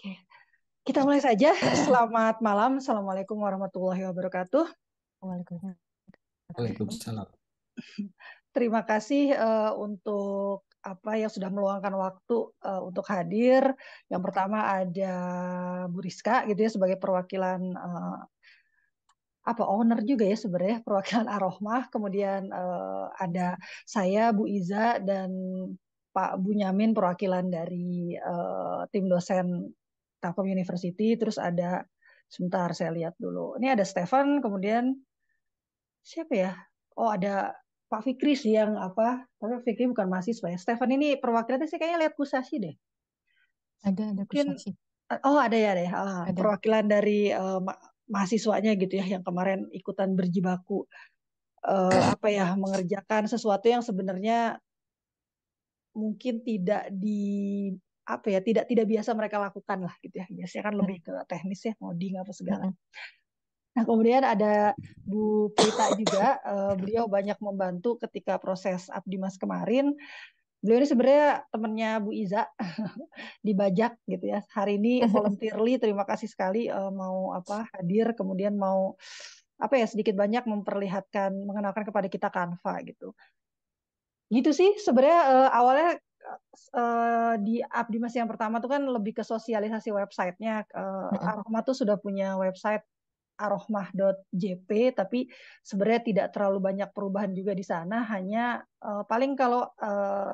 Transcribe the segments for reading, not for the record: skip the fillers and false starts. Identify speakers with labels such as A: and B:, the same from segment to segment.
A: Oke, kita mulai saja. Selamat malam. Assalamualaikum warahmatullahi wabarakatuh.
B: Waalaikumsalam.
C: Waalaikumsalam.
A: Terima kasih untuk apa yang sudah meluangkan waktu untuk hadir. Yang pertama ada Bu Rizka gitu ya sebagai perwakilan apa owner juga ya sebenarnya perwakilan Ar-Rahmah. Kemudian ada saya Bu Iza dan Pak Bunyamin perwakilan dari tim dosen Telkom University. Terus ada sebentar saya lihat dulu. Ini ada Stefan, kemudian siapa ya? Oh ada Pak Fikri sih yang apa? Tapi Fikri bukan mahasiswa ya. Stefan ini perwakilannya saya kayaknya lihat Kusasi deh.
B: Ada
A: Mungkin
B: kusasi.
A: oh ada ya deh.
B: Ada.
A: Perwakilan dari mahasiswanya gitu ya yang kemarin ikutan berjibaku apa ya mengerjakan sesuatu yang sebenarnya mungkin tidak di apa ya tidak biasa mereka lakukan lah gitu ya. Biasanya kan lebih
B: Mm,
A: ke teknis ya, ngoding apa segala.
B: mm,
A: Nah, kemudian ada Bu Prita juga, beliau banyak membantu ketika proses Abdimas kemarin. Beliau ini sebenarnya temannya Bu Iza di Bajak gitu ya. Hari ini volunteerly, terima kasih sekali mau apa hadir, kemudian mau apa ya sedikit banyak memperlihatkan, mengenalkan kepada kita Canva gitu. Gitu sih sebenarnya awalnya di Abdimas yang pertama tuh kan lebih ke sosialisasi websitenya.
B: mm,
A: Aroma tuh sudah punya website arohmah.jp, tapi sebenarnya tidak terlalu banyak perubahan juga di sana. Hanya paling kalau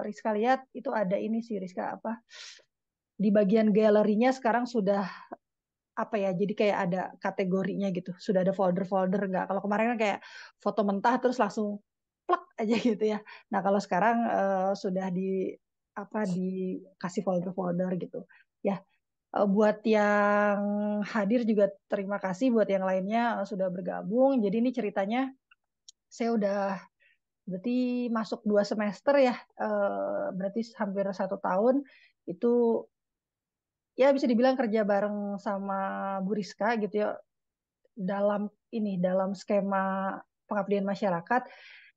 A: Rizka lihat itu ada ini sih Rizka apa di bagian galerinya sekarang sudah apa ya jadi kayak ada kategorinya gitu, sudah ada folder-folder nggak. Kalau kemarin kan kayak foto mentah terus langsung plak aja gitu ya. Nah kalau sekarang sudah di apa dikasih folder-folder gitu. Ya, buat yang hadir juga terima kasih, buat yang lainnya sudah bergabung. Jadi ini ceritanya saya udah berarti masuk 2 semester ya, berarti hampir 1 tahun itu ya bisa dibilang kerja bareng sama Bu Rizka gitu ya dalam dalam skema pengabdian masyarakat.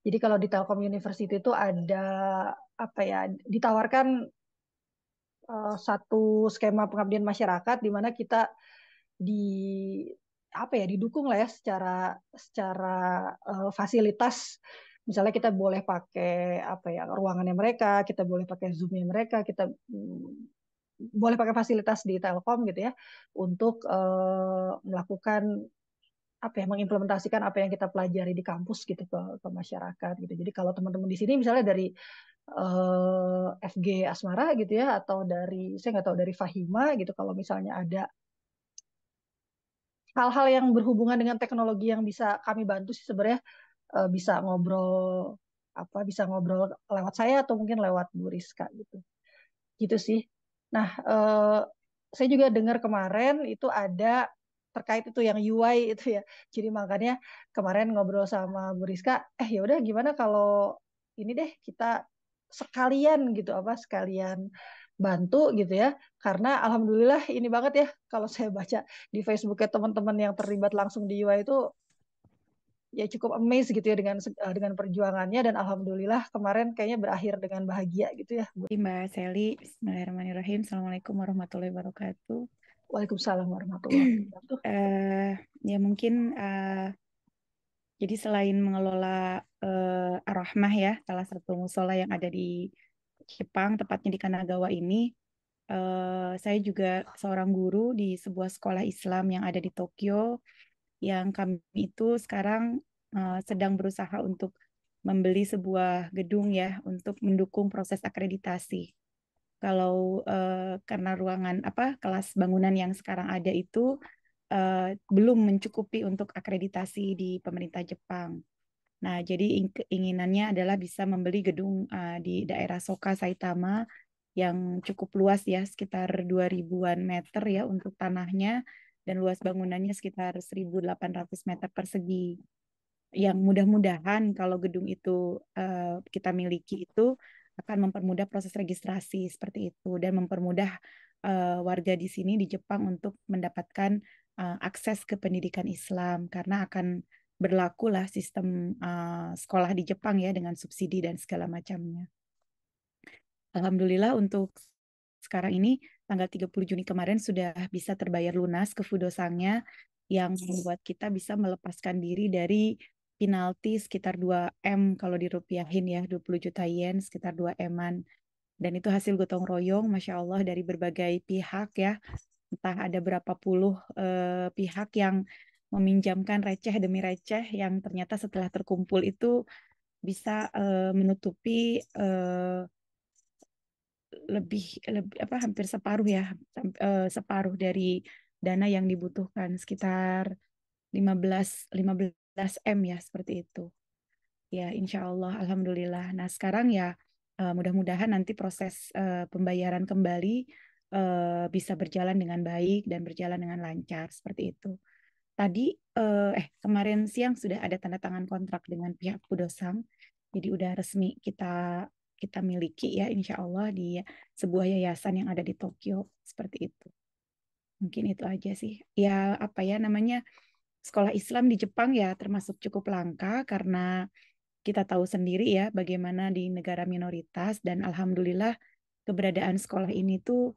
A: Jadi kalau di Telkom University itu ada apa ya ditawarkan satu skema pengabdian masyarakat di mana kita di apa ya didukung lah ya secara secara fasilitas. Misalnya kita boleh pakai apa ya ruangannya mereka, kita boleh pakai Zoom-nya mereka, kita boleh pakai fasilitas di Telkom gitu ya untuk melakukan apa ya mengimplementasikan apa yang kita pelajari di kampus gitu ke masyarakat gitu. Jadi kalau teman-teman di sini misalnya dari FG Asmara gitu ya atau dari saya nggak tahu dari Fahima gitu kalau misalnya ada hal-hal yang berhubungan dengan teknologi yang bisa kami bantu sih sebenarnya bisa ngobrol apa bisa ngobrol lewat saya atau mungkin lewat Bu Rizka gitu. Gitu sih. Nah, saya juga dengar kemarin itu ada terkait itu yang UI itu ya. Jadi makanya kemarin ngobrol sama Bu Rizka, ya udah gimana kalau ini deh kita sekalian gitu apa sekalian bantu gitu ya. Karena alhamdulillah ini banget ya kalau saya baca di Facebooknya teman-teman yang terlibat langsung di UI itu ya cukup amazed gitu ya dengan perjuangannya dan alhamdulillah kemarin kayaknya berakhir dengan bahagia gitu ya.
B: Mbak Seli, Bismillahirrahmanirrahim. Assalamualaikum warahmatullahi wabarakatuh.
A: Waalaikumsalam warahmatullahi wabarakatuh.
B: eh Ya mungkin jadi selain mengelola Ar-Rahmah ya, salah satu musola yang ada di Jepang, tepatnya di Kanagawa ini, saya juga seorang guru di sebuah sekolah Islam yang ada di Tokyo, yang kami itu sekarang sedang berusaha untuk membeli sebuah gedung ya untuk mendukung proses akreditasi. Kalau karena ruangan apa kelas bangunan yang sekarang ada itu belum mencukupi untuk akreditasi di pemerintah Jepang. Nah, jadi keinginannya adalah bisa membeli gedung di daerah Soka, Saitama yang cukup luas ya, sekitar 2000-an meter ya untuk tanahnya dan luas bangunannya sekitar 1800 meter persegi. Yang mudah-mudahan kalau gedung itu kita miliki itu akan mempermudah proses registrasi seperti itu dan mempermudah warga di sini di Jepang untuk mendapatkan akses ke pendidikan Islam karena akan berlakulah sistem sekolah di Jepang ya dengan subsidi dan segala macamnya. Alhamdulillah untuk sekarang ini tanggal 30 Juni kemarin sudah bisa terbayar lunas ke Fudosangnya yang membuat kita bisa melepaskan diri dari penalti sekitar 2 M kalau dirupiahin ya, 20 juta yen, sekitar 2 M-an. Dan itu hasil gotong royong, Masya Allah, dari berbagai pihak ya. Entah ada berapa puluh pihak yang meminjamkan receh demi receh yang ternyata setelah terkumpul itu bisa menutupi lebih apa hampir separuh ya, separuh dari dana yang dibutuhkan, sekitar 15 M ya, seperti itu. Ya, insya Allah, alhamdulillah. Nah, sekarang ya mudah-mudahan nanti proses pembayaran kembali bisa berjalan dengan baik dan berjalan dengan lancar seperti itu. Tadi kemarin siang sudah ada tanda tangan kontrak dengan pihak Pudosang, jadi udah resmi kita kita miliki ya, insya Allah di sebuah yayasan yang ada di Tokyo seperti itu. Mungkin itu aja sih. Ya apa ya namanya, sekolah Islam di Jepang ya termasuk cukup langka karena kita tahu sendiri ya bagaimana di negara minoritas, dan alhamdulillah keberadaan sekolah ini tuh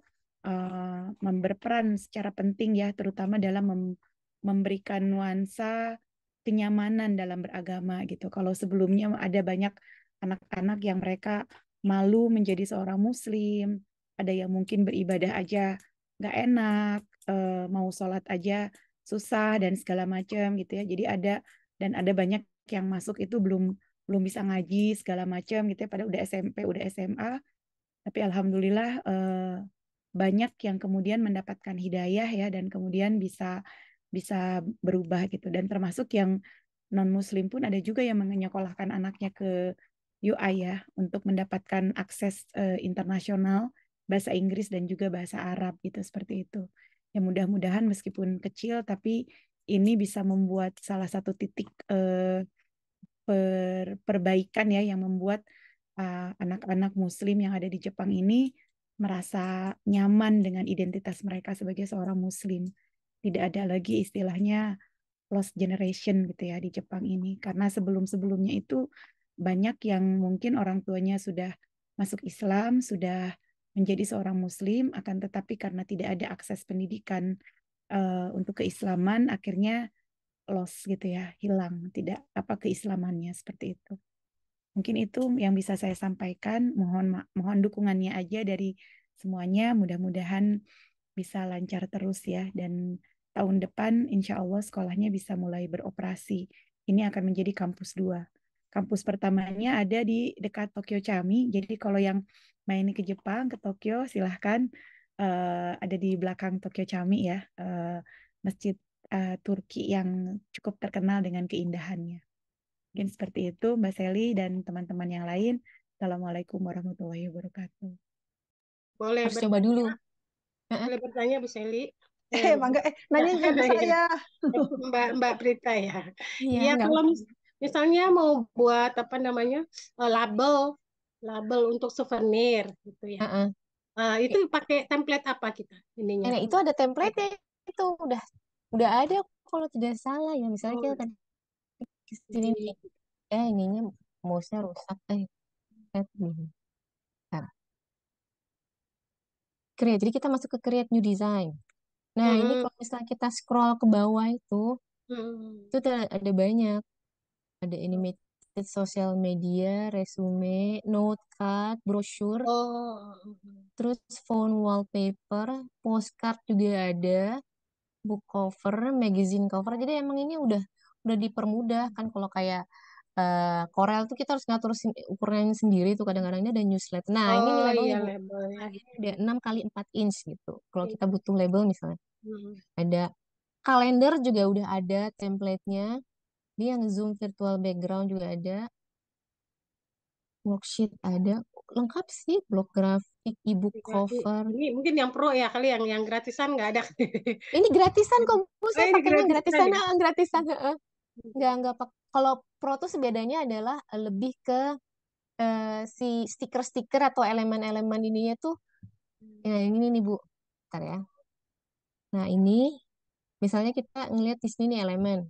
B: berperan secara penting ya, terutama dalam memberikan nuansa kenyamanan dalam beragama gitu. Kalau sebelumnya ada banyak anak-anak yang mereka malu menjadi seorang muslim, ada yang mungkin beribadah aja nggak enak, mau sholat aja susah dan segala macam gitu ya. Jadi ada banyak yang masuk itu belum belum bisa ngaji segala macam gitu ya, pada udah SMP, udah SMA, tapi alhamdulillah banyak yang kemudian mendapatkan hidayah ya, dan kemudian bisa bisa berubah gitu, dan termasuk yang non muslim pun ada juga yang menyekolahkan anaknya ke UI ya untuk mendapatkan akses internasional bahasa Inggris dan juga bahasa Arab gitu, seperti itu. Ya mudah-mudahan meskipun kecil tapi ini bisa membuat salah satu titik perbaikan ya, yang membuat anak-anak Muslim yang ada di Jepang ini merasa nyaman dengan identitas mereka sebagai seorang Muslim. Tidak ada lagi istilahnya lost generation gitu ya di Jepang ini. Karena sebelum-sebelumnya itu banyak yang mungkin orang tuanya sudah masuk Islam, sudah menjadi seorang Muslim, akan tetapi karena tidak ada akses pendidikan untuk keislaman, akhirnya lost gitu ya, hilang, tidak apa keislamannya seperti itu. Mungkin itu yang bisa saya sampaikan. Mohon dukungannya aja dari semuanya. Mudah-mudahan bisa lancar terus ya. Dan tahun depan insya Allah sekolahnya bisa mulai beroperasi. Ini akan menjadi kampus 2. Kampus pertamanya ada di dekat Tokyo Chami. Jadi kalau yang main ke Jepang, ke Tokyo, silahkan ada di belakang Tokyo Chami ya. Masjid Turki yang cukup terkenal dengan keindahannya. Mungkin seperti itu, Mbak Seli dan teman-teman yang lain. Assalamualaikum warahmatullahi wabarakatuh.
D: Boleh
E: Harus coba dulu.
D: boleh bertanya Bu Seli.
A: Mangga, nanyain ke saya.
D: Mbak Prita ya.
E: Iya,
D: Iya,
E: nggak
D: kalau misalnya mau buat apa namanya label untuk souvenir gitu ya.
E: Heeh.
D: Itu pakai template apa kita ininya?
E: Nah, itu ada template itu udah ada kalau tidak salah ya. Misalnya kita tadi kesini nih, ininya mouse-nya rusak. Lihat dulu. Bentar. Create. Jadi kita masuk ke create new design. Nah, ini kalau misalnya kita scroll ke bawah itu ada banyak. Ada animated social media, resume, note card, brochure, terus phone wallpaper, postcard juga ada, book cover, magazine cover. Jadi emang ini udah dipermudah kan. Kalau kayak Corel tuh kita harus ngatur ukurannya sendiri tuh, kadang-kadang ini ada newsletter. Nah, ini nih labelnya Bu.
D: labelnya.
E: Nah, ini udah 6x4 inch gitu. Kalau kita butuh label misalnya. Ada kalender juga udah ada template-nya. Dia yang Zoom virtual background juga ada. Worksheet ada. Lengkap sih, blog grafik, ebook cover.
D: Ini mungkin yang pro ya kali, yang gratisan nggak ada.
E: Ini gratisan kok, Bu. Saya
D: ini
E: pakainya gratisan,
D: ya?
E: gratisan. Nggak kalau pro tuh bedanya adalah lebih ke si stiker-stiker atau elemen-elemen ininya tuh. Ya, ini nih Bu. Bentar ya. Nah, ini misalnya kita ngelihat di sini nih elemen.